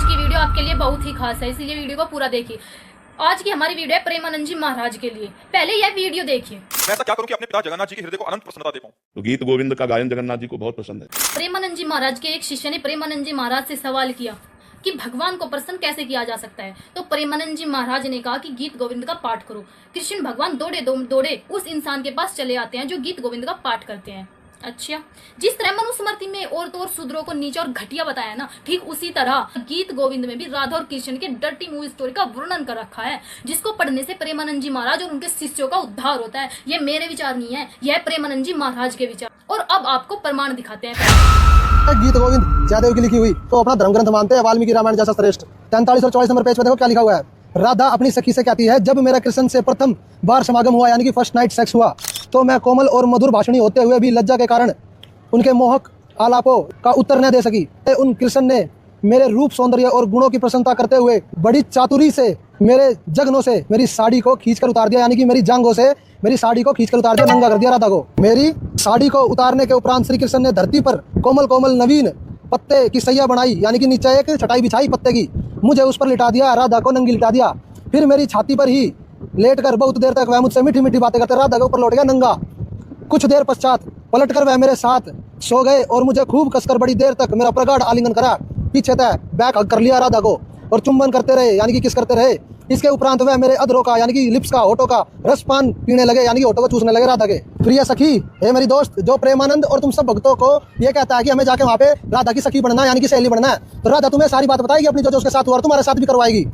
की वीडियो आपके लिए बहुत ही खास है, इसलिए वीडियो को पूरा देखिए। आज की हमारी वीडियो है प्रेमानंद जी महाराज के लिए। पहले यह वीडियो देखिए। मैं ऐसा क्या करूं कि अपने पिता जगन्नाथ जी के हृदय को अनंत प्रसन्नता दे पाऊं? तो गीत गोविंद का गायन जगन्नाथ जी को बहुत पसंद है। प्रेमानंद जी महाराज के एक शिष्य ने प्रेमानंद जी महाराज से सवाल किया कि भगवान को प्रसन्न कैसे किया जा सकता है। तो प्रेमानंद जी महाराज ने कहा कि गीत गोविंद का पाठ करो। कृष्ण भगवान दौड़े दौड़े उस इंसान के पास चले आते हैं जो गीत गोविंद का पाठ करते हैं। अच्छा, जिस तरह मनुस्मृति में औरतों और शूद्रों को नीच और घटिया बताया ना, ठीक उसी तरह गीत गोविंद में भी राधा और कृष्ण के डर्टी मूवी स्टोरी का वर्णन कर रखा है, जिसको पढ़ने से प्रेमानंद जी महाराज और उनके शिष्यों का उद्धार होता है। ये मेरे विचार नहीं है, यह प्रेमानंद जी महाराज के विचार। और अब आपको प्रमाण दिखाते हैं। गीत गोविंद जयदेव की लिखी हुई तो अपना धर्म ग्रंथ मानते हैं, वाल्मीकि रामायण जैसा श्रेष्ठ। 43 और 44 नंबर पेज पे देखो क्या लिखा हुआ है। राधा अपनी सखी से कहती है, जब मेरा कृष्ण से प्रथम बार समागम हुआ, यानी कि फर्स्ट नाइट सेक्स हुआ, तो मैं कोमल और मधुर भाषणी होते हुए भी लज्जा के कारण उनके मोहक आलापों का उत्तर न दे सकी। उन कृष्ण ने मेरे रूप, सौंदर्य और गुणों की प्रशंसा करते हुए बड़ी चातुरी से मेरे जगनों से मेरी साड़ी को खींचकर उतार दिया, यानी कि मेरी जांघों से मेरी साड़ी को खींचकर उतार दिया, नंगा कर दिया राधा को। मेरी साड़ी को उतारने के उपरांत श्री कृष्ण ने धरती पर कोमल कोमल नवीन पत्ते की सैया बनाई, यानी कि नीचे एक चटाई बिछाई पत्ते की, मुझे उस पर लिटा दिया, राधा को नंगी लिटा दिया। फिर मेरी छाती पर ही लेटकर बहुत देर तक वह मुझसे मीठी मीठी बातें करते, राधा के ऊपर लौट गया नंगा। कुछ देर पश्चात पलटकर वह मेरे साथ सो गए और मुझे खूब कसकर बड़ी देर तक मेरा प्रगाढ़ आलिंगन करा, पीछे तय बैक हग कर लिया राधा को और चुंबन करते रहे, यानी कि किस करते रहे। इसके उपरांत वह मेरे अधरों का, यानी कि लिप्स का, होठों का रसपान पीने लगे, यानी कि होठों को चूसने लगे राधा के। प्रिय सखी, हे मेरी दोस्त, जो प्रेमानंद और तुम सब भक्तों को ये कहता है कि हमें जाके वहाँ पे राधा की सखी बनना, यानी कि सहेली बनना है, तो राधा तुम्हें सारी बात बताएगी अपनी, जो उसके साथ हुआ और तुम्हारे साथ भी करवाएगी।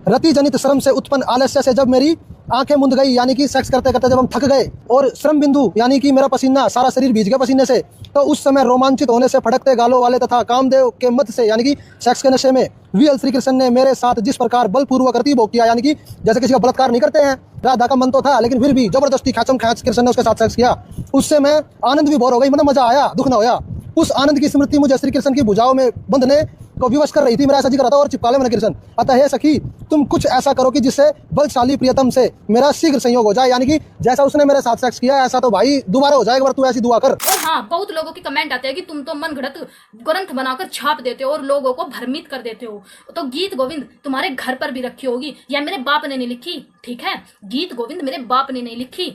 रति जनित श्रम से उत्पन्न आलस्य से जब मेरी आंखें मुंद गई, यानी कि सेक्स करते करते जब हम थक गए और श्रम बिंदु, यानी कि मेरा पसीना, सारा शरीर भीग गया पसीने से, तो उस समय रोमांचित होने से फटकते गालों वाले तथा कामदेव के मत से, यानी कि सेक्स के नशे में वीएल श्री कृष्ण ने मेरे साथ जिस प्रकार बलपूर्वक रतिभोग किया, यानी कि जैसे किसी का बलात्कार नहीं करते हैं, राधा का मन तो था लेकिन फिर भी जबरदस्ती खैचम खैच कृष्ण ने उसके साथ सेक्स किया, उससे मैं आनंद विभोर हो गई, मतलब मजा आया, दुख ना होया। उस आनंद की स्मृति मुझे श्री कृष्ण की भुजाओं में बंधने को विवश कर रही थी। मेरा ऐसा जी कर रहा था और चिपका ले मैंने कृष्ण। अतः हे सखी, तुम कुछ ऐसा करो कि जिससे बलशाली प्रियतम से मेरा शीघ्र संयोग हो जाए, यानी कि जैसा उसने मेरे साथ सेक्स किया ऐसा तो भाई दोबारा हो जाएगा, तू ऐसी दुआ कर। और हाँ, बहुत लोगों की कमेंट आते हैं कि तुम तो मन घड़त ग्रंथ बनाकर छाप देते हो और लोगों को भ्रमित कर देते हो। तो गीत गोविंद तुम्हारे घर पर भी रखी होगी, या मेरे बाप ने नहीं लिखी, ठीक है? गीत गोविंद मेरे बाप ने नहीं लिखी,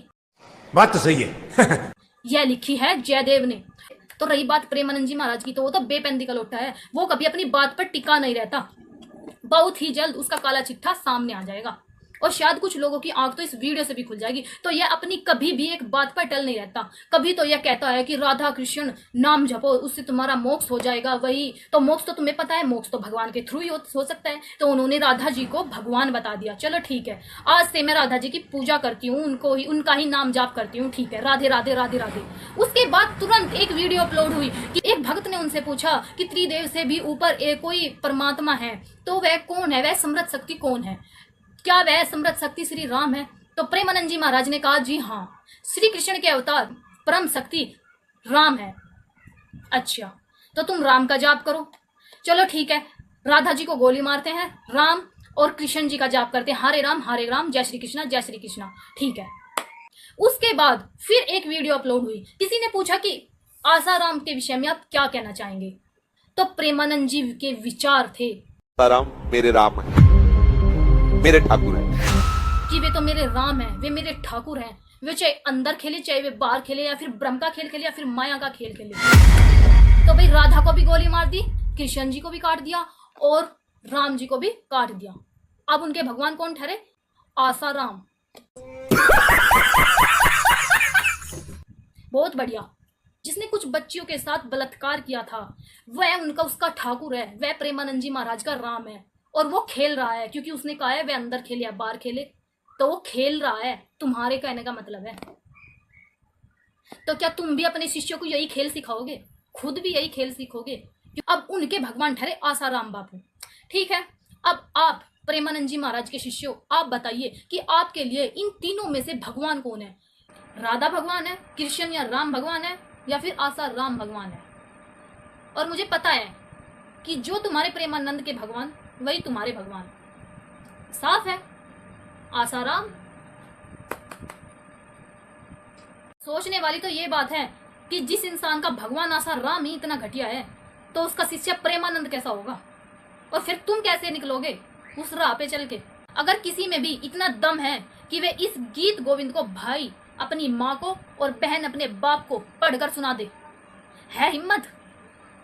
बात तो सही है। यह लिखी है जयदेव ने। तो रही बात प्रेमानंद जी महाराज की, तो वो तो बेपैंदी का लोटा है, वो कभी अपनी बात पर टिका नहीं रहता। बहुत ही जल्द उसका काला चिट्ठा सामने आ जाएगा और शायद कुछ लोगों की आंख तो इस वीडियो से भी खुल जाएगी। तो यह अपनी कभी भी एक बात पर टल नहीं रहता। कभी तो यह कहता है कि राधा कृष्ण नाम जपो, उससे तुम्हारा मोक्ष हो जाएगा। वही तो मोक्ष, तो तुम्हें पता है मोक्ष तो भगवान के थ्रू ही हो सकता है। तो उन्होंने राधा जी को भगवान बता दिया। चलो ठीक है, आज से मैं राधा जी की पूजा करती हूँ, उनका ही नाम जाप करती हूँ, ठीक है, राधे राधे राधे राधे। उसके बाद तुरंत एक वीडियो अपलोड हुई कि एक भक्त ने उनसे पूछा कि त्रिदेव से भी ऊपर एक कोई परमात्मा है, तो वह कौन है, वह समृद्ध शक्ति कौन है, क्या वह समृद्ध शक्ति श्री राम है? तो प्रेमानंद जी महाराज ने कहा, जी हाँ, श्री कृष्ण के अवतार परम शक्ति राम है। अच्छा, तो तुम राम का जाप करो। चलो ठीक है, राधा जी को गोली मारते हैं, राम और कृष्ण जी का जाप करते हैं, हरे राम जय श्री कृष्णा, ठीक है। उसके बाद फिर एक वीडियो अपलोड हुई, किसी ने पूछा कि आसाराम के विषय में आप क्या कहना चाहेंगे? तो प्रेमानंद जी के विचार थे, राम मेरे राम है, मेरे ठाकुर है, कि वे तो मेरे राम हैं, वे मेरे ठाकुर हैं। वे चाहे अंदर खेले, चाहे वे बाहर खेले, या फिर ब्रह्म का खेल खेले, या फिर माया का खेल खेले। तो भाई राधा को भी गोली मार दी, कृष्ण जी को भी काट दिया और राम जी को भी काट दिया। अब उनके भगवान कौन ठहरे? आसाराम। बहुत बढ़िया। जिसने कुछ बच्चियों के साथ बलात्कार किया था, वह उसका ठाकुर है, वह प्रेमानंद जी महाराज का राम है। और वो खेल रहा है, क्योंकि उसने कहा है वे अंदर खेले या बाहर खेले, तो वो खेल रहा है, तुम्हारे कहने का मतलब है। तो क्या तुम भी अपने शिष्यों को यही खेल सिखाओगे, खुद भी यही खेल सीखोगे? अब उनके भगवान ठहरे आसाराम बापू, ठीक है। अब आप प्रेमानंद जी महाराज के शिष्यों, आप बताइए कि आपके लिए इन तीनों में से भगवान कौन है? राधा भगवान है, कृष्ण या राम भगवान है, या फिर आसाराम भगवान है? और मुझे पता है कि जो तुम्हारे प्रेमानंद के भगवान, वही तुम्हारे भगवान। साफ है, आसाराम। सोचने वाली तो ये बात है कि जिस इंसान का भगवान आसाराम ही इतना घटिया है, तो उसका शिष्य प्रेमानंद कैसा होगा? और फिर तुम कैसे निकलोगे उस राह पे चल के? अगर किसी में भी इतना दम है कि वे इस गीत गोविंद को भाई अपनी माँ को और बहन अपने बाप को पढ़कर सुना दे, है हिम्मत?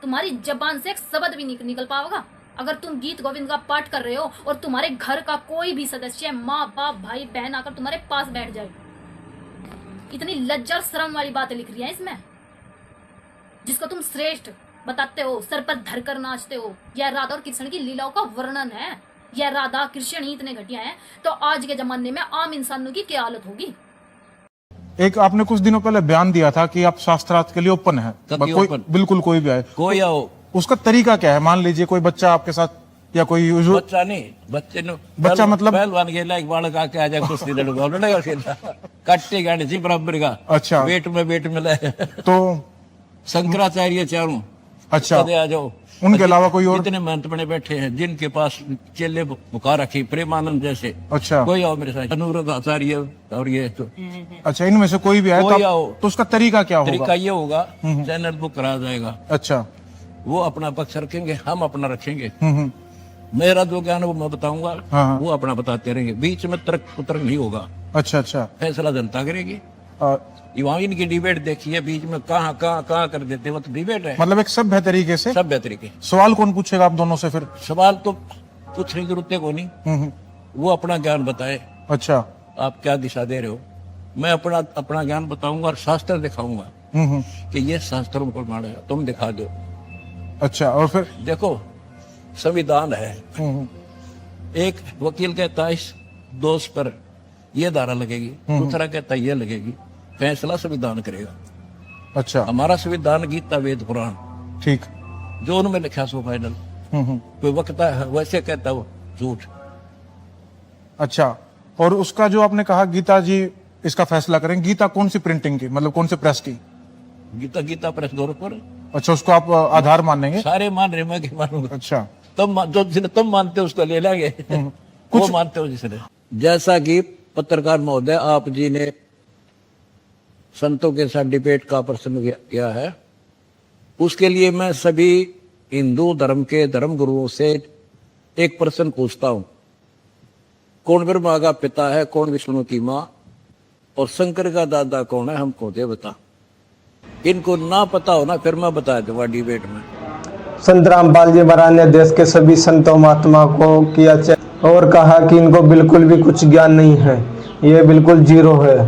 तुम्हारी जबान से एक शब्द भी निकल पाओगा अगर तुम गीत गोविंद का पाठ कर रहे हो और तुम्हारे घर का कोई भी सदस्य, माँ बाप भाई बहन आकर तुम्हारे पास बैठ जाए? इतनी लज्जा और शर्म वाली बातें लिख रही है इसमें, जिसको तुम श्रेष्ठ बताते हो, सर पर धरकर नाचते हो। यह राधा और कृष्ण की लीलाओं का वर्णन है। यह राधा कृष्ण ही इतने घटिया हैं तो आज के जमाने में आम इंसानों की क्या हालत होगी? एक आपने कुछ दिनों पहले बयान दिया था कि आप शास्त्रार्थ के लिए ओपन है, कोई बिल्कुल कोई भी आए, कोई आओ। उसका तरीका क्या है? मान लीजिए कोई बच्चा आपके साथ या कोई बच्चा नहीं, बच्चा मतलब पहलवान खेला एक बालक आके आ जाए कुश्ती लड़ेगा खेला कट्टे गाड़ी थी बराबर का। अच्छा, वेट में ले तो शंकराचार्य चारों। अच्छा, आ जाओ। उनके अलावा कोई और? इतने महंत बने बैठे हैं जिनके पास चेले बुका रखी, प्रेमानंद जैसे। अच्छा, कोई आओ मेरे साथ, अनुराग आचार्य और ये तो। अच्छा, इनमें से कोई भी आए कोई आओ। तो उसका तरीका क्या होगा? तरीका ये होगा, चैनल बुक करा जाएगा। अच्छा, वो अपना पक्ष रखेंगे, हम अपना रखेंगे। मेरा जो ज्ञान वो मैं बताऊंगा, हाँ। वो अपना बताते रहेंगे, बीच में तर्क पुत्र नहीं होगा। अच्छा अच्छा, फैसला जनता करेगी। वहाँ इनकी डिबेट देखिए, बीच में कहाँ कर देते, वो तो डिबेट है। मतलब एक सभ्य तरीके से। सभ्य तरीके। सवाल कौन पूछेगा आप दोनों से फिर? सवाल तो पूछने की जरूरत है को नहीं, वो अपना ज्ञान बताए। अच्छा, आप क्या दिशा दे रहे हो, मैं अपना ज्ञान बताऊंगा और शास्त्र दिखाऊंगा कि ये शास्त्रों को मानेगा, तुम दिखा दो। अच्छा, और फिर देखो संविधान है, एक वकील कहता है इस दोष पर ये धारा लगेगी, दूसरा कहता है ये लगेगी, फैसला संविधान करेगा। अच्छा, हमारा संविधान गीता वेद पुराण, ठीक, जो उनमें लिखा सो फाइनल। कोई वक्ता है वैसे कहता वो झूठ। अच्छा, और उसका जो आपने कहा गीता जी इसका फैसला करें, गीता कौन सी प्रिंटिंग की, मतलब कौन सी प्रेस की? गीता प्रेस गोरखपुर। अच्छा, उसको आप आधार मानेंगे? सारे मान रहे, मैं क्या मानूंगा? अच्छा, तुम मानते हो उसको ले लेंगे, वो मानते हो जिसने। जैसा कि पत्रकार महोदय आप जी ने संतों के साथ डिबेट का प्रश्न किया है, उसके लिए मैं सभी हिंदू धर्म के धर्म गुरुओं से एक प्रश्न पूछता हूं, कौन ब्रह्मा का पिता है, कौन विष्णु की मां, और शंकर का दादा कौन है, हमको दे बता। इनको ना पता हो ना, फिर मैं बता दूंगा डिबेट में। संत रामपाल जी महाराज ने देश के सभी संतों महात्मा को किया और कहा कि इनको बिल्कुल भी कुछ ज्ञान नहीं है, ये बिल्कुल जीरो है,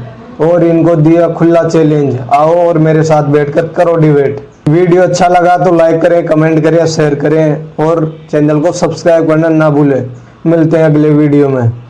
और इनको दिया खुला चैलेंज, आओ और मेरे साथ बैठकर करो डिबेट। वीडियो अच्छा लगा तो लाइक करें, कमेंट करें, शेयर करें और चैनल को सब्सक्राइब करना ना भूलें। मिलते हैं अगले वीडियो में।